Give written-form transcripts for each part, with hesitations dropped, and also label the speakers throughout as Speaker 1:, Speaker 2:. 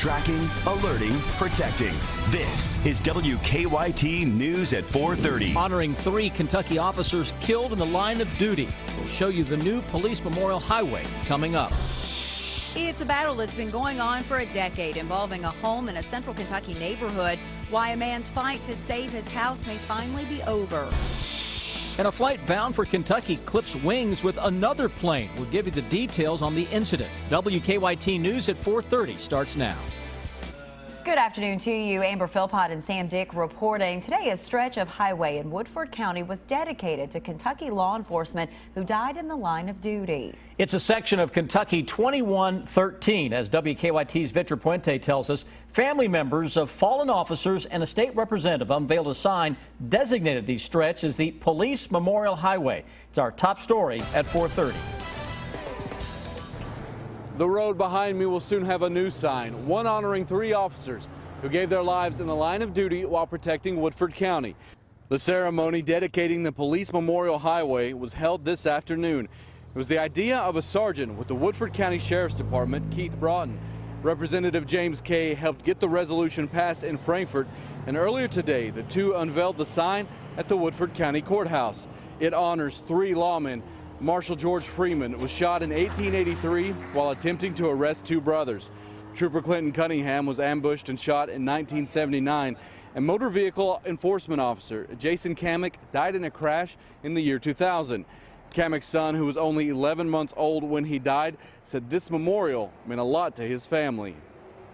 Speaker 1: Tracking, alerting, protecting. This is WKYT News at 4:30.
Speaker 2: Honoring 3 Kentucky officers killed in the line of duty. We'll show you the new Police Memorial Highway coming up.
Speaker 3: It's a battle that's been going on for a decade, involving a home in a central Kentucky neighborhood. Why a man's fight to save his house may finally be over.
Speaker 2: And a flight bound for Kentucky clips wings with another plane. We'll give you the details on the incident. WKYT News at 4:30 starts now.
Speaker 3: Good afternoon to you. Amber Philpott and Sam Dick reporting. Today, a stretch of highway in Woodford County was dedicated to Kentucky law enforcement who died in the line of duty.
Speaker 2: It's a section of Kentucky 2113. As WKYT's Victor Puente tells us, family members of fallen officers and a state representative unveiled a sign designated the stretch as the Police Memorial Highway. It's our top story at 4:30.
Speaker 4: The road behind me will soon have a new sign, one honoring 3 officers who gave their lives in the line of duty while protecting Woodford County. The ceremony dedicating the Police Memorial Highway was held this afternoon. It was the idea of a sergeant with the Woodford County Sheriff's Department, Keith Broughton. Representative James Kay helped get the resolution passed in Frankfort, and earlier today the two unveiled the sign at the Woodford County Courthouse. It honors 3 lawmen. Marshal George Freeman was shot in 1883 while attempting to arrest 2 brothers. Trooper Clinton Cunningham was ambushed and shot in 1979. And motor vehicle enforcement officer Jason Kamek died in a crash in the year 2000. Kamek's son, who was only 11 months old when he died, said this memorial meant a lot to his family.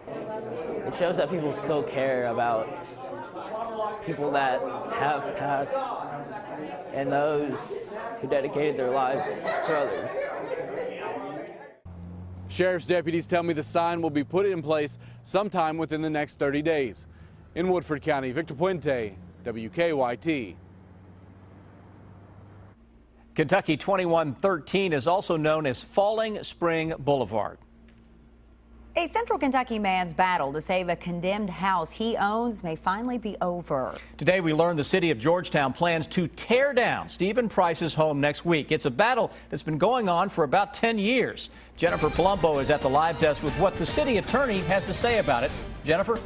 Speaker 5: It shows that people still care about people that have passed and those who dedicated their lives for others.
Speaker 4: Sheriff's deputies tell me the sign will be put in place sometime within the next 30 days. In Woodford County, Victor Puente, WKYT.
Speaker 2: Kentucky 2113 is also known as Falling Spring Boulevard.
Speaker 3: A central Kentucky man's battle to save a condemned house he owns may finally be over.
Speaker 2: Today we learned the city of Georgetown plans to tear down Stephen Price's home next week. It's a battle that's been going on for about 10 years. Jennifer Palumbo is at the live desk with what the city attorney has to say about it. Jennifer?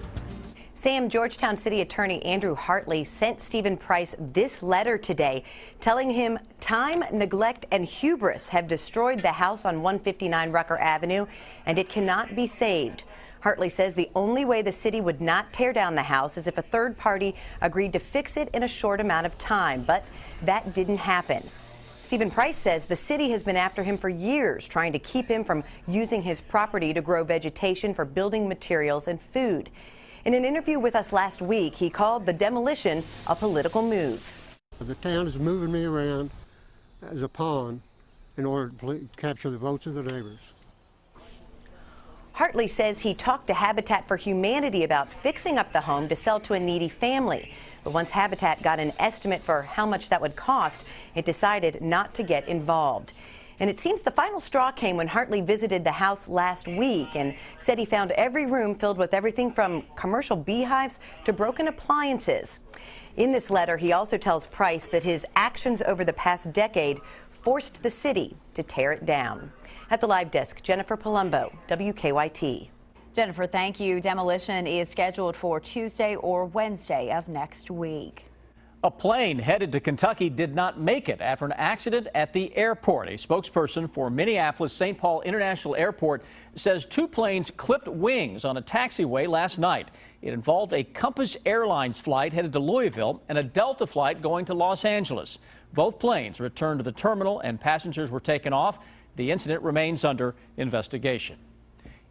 Speaker 6: Sam, Georgetown City Attorney Andrew Hartley sent Stephen Price this letter today telling him time, neglect, and hubris have destroyed the house on 159 Rucker Avenue, and it cannot be saved. Hartley says the only way the city would not tear down the house is if a third party agreed to fix it in a short amount of time, but that didn't happen. Stephen Price says the city has been after him for years, trying to keep him from using his property to grow vegetation for building materials and food. In an interview with us last week, he called the demolition a political move.
Speaker 7: The town is moving me around as a pawn in order to capture the votes of the neighbors.
Speaker 6: Hartley says he talked to Habitat for Humanity about fixing up the home to sell to a needy family. But once Habitat got an estimate for how much that would cost, it decided not to get involved. And it seems the final straw came when Hartley visited the house last week and said he found every room filled with everything from commercial beehives to broken appliances. In this letter, he also tells Price that his actions over the past decade forced the city to tear it down. At the live desk, Jennifer Palumbo, WKYT.
Speaker 3: Jennifer, thank you. Demolition is scheduled for Tuesday or Wednesday of next week.
Speaker 2: A plane headed to Kentucky did not make it after an accident at the airport. A spokesperson for Minneapolis-St. Paul International Airport says 2 planes clipped wings on a taxiway last night. It involved a Compass Airlines flight headed to Louisville and a Delta flight going to Los Angeles. Both planes returned to the terminal and passengers were taken off. The incident remains under investigation.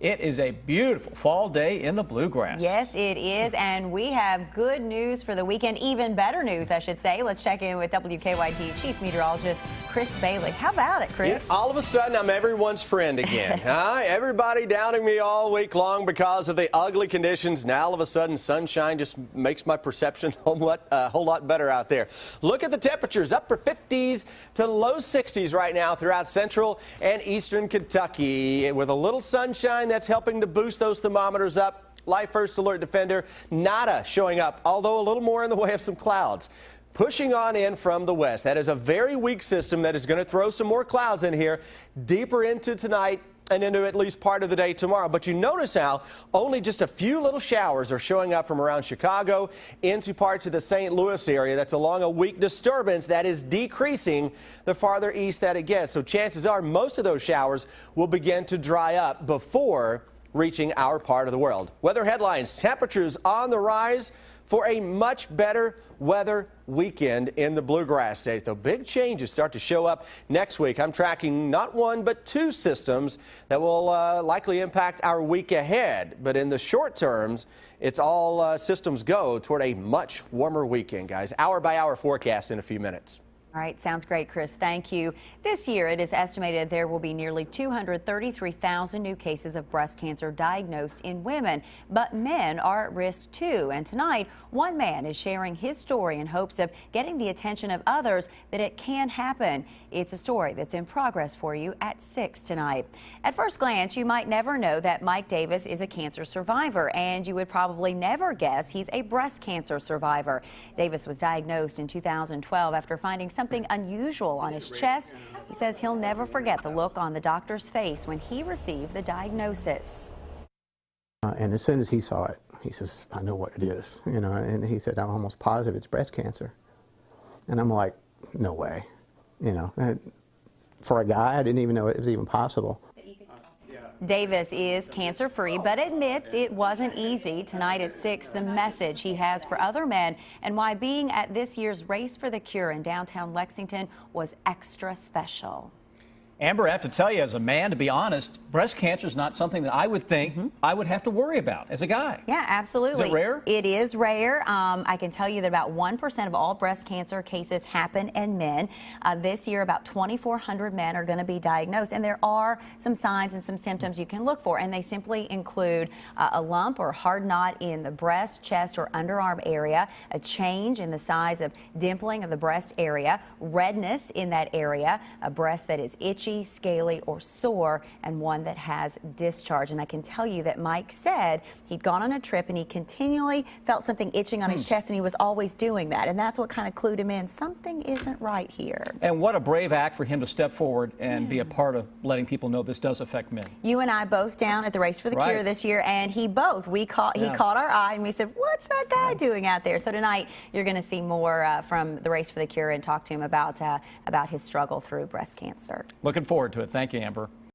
Speaker 2: It is a beautiful fall day in the bluegrass.
Speaker 3: Yes, it is, and we have good news for the weekend, even better news, I should say. Let's check in with WKYT Chief Meteorologist Chris Bailey. How about it, Chris?
Speaker 8: Yeah, all of a sudden, I'm everyone's friend again. Everybody doubting me all week long because of the ugly conditions. Now, all of a sudden, sunshine just makes my perception a whole lot better out there. Look at the temperatures, upper 50s to low 60s right now throughout central and eastern Kentucky. With a little sunshine, that's helping to boost those thermometers up. Life First Alert Defender, nada showing up, although a little more in the way of some clouds. Pushing on in from the west. That is a very weak system that is going to throw some more clouds in here deeper into tonight and into at least part of the day tomorrow. But you notice how only just a few little showers are showing up from around Chicago into parts of the St. Louis area. That's along a weak disturbance that is decreasing the farther east that it gets. So chances are most of those showers will begin to dry up before reaching our part of the world. Weather headlines: temperatures on the rise for a much better weather weekend in the Bluegrass States. Though big changes start to show up next week. I'm tracking not one but two systems that will likely impact our week ahead. But in the short terms, it's all systems go toward a much warmer weekend, guys. Hour by hour forecast in a few minutes.
Speaker 3: All right, sounds great, Chris. Thank you. This year, it is estimated there will be nearly 233,000 new cases of breast cancer diagnosed in women, but men are at risk too. And tonight, one man is sharing his story in hopes of getting the attention of others that it can happen. It's a story that's in progress for you at 6 tonight. At first glance, you might never know that Mike Davis is a cancer survivor, and you would probably never guess he's a breast cancer survivor. Davis was diagnosed in 2012 after finding something unusual on his chest. He says he'll never forget the look on the doctor's face when he received the diagnosis.
Speaker 9: And as soon as he saw it, he says, "I know what it is," you know, and he said, "I'm almost positive it's breast cancer." And I'm like, "No way," you know. And for a guy, I didn't even know it was even possible.
Speaker 3: Davis is cancer-free, but admits it wasn't easy. Tonight at 6, the message he has for other men and why being at this year's Race for the Cure in downtown Lexington was extra special.
Speaker 2: Amber, I have to tell you, as a man, to be honest, breast cancer is not something that I would think I would have to worry about as a guy.
Speaker 3: Yeah, absolutely.
Speaker 2: Is it rare?
Speaker 3: It is rare. I can tell you that about 1% of all breast cancer cases happen in men. This year, about 2,400 men are going to be diagnosed, and there are some signs and some symptoms you can look for, and they simply include a lump or hard knot in the breast, chest, or underarm area, a change in the size of dimpling of the breast area, redness in that area, a breast that is itchy, scaly, or sore, and one that has discharge. And I can tell you that Mike said he'd gone on a trip and he continually felt something itching on his chest, and he was always doing that, and that's what kind of clued him in. Something isn't right here.
Speaker 2: And what a brave act for him to step forward and be a part of letting people know this does affect men.
Speaker 3: You and I both down at the Race for the Cure this year, and he caught our eye, and we said, "What's that guy doing out there?" So tonight you're going to see more from the Race for the Cure and talk to him about his struggle through breast cancer.
Speaker 2: Looking forward to it. Thank you, Amber.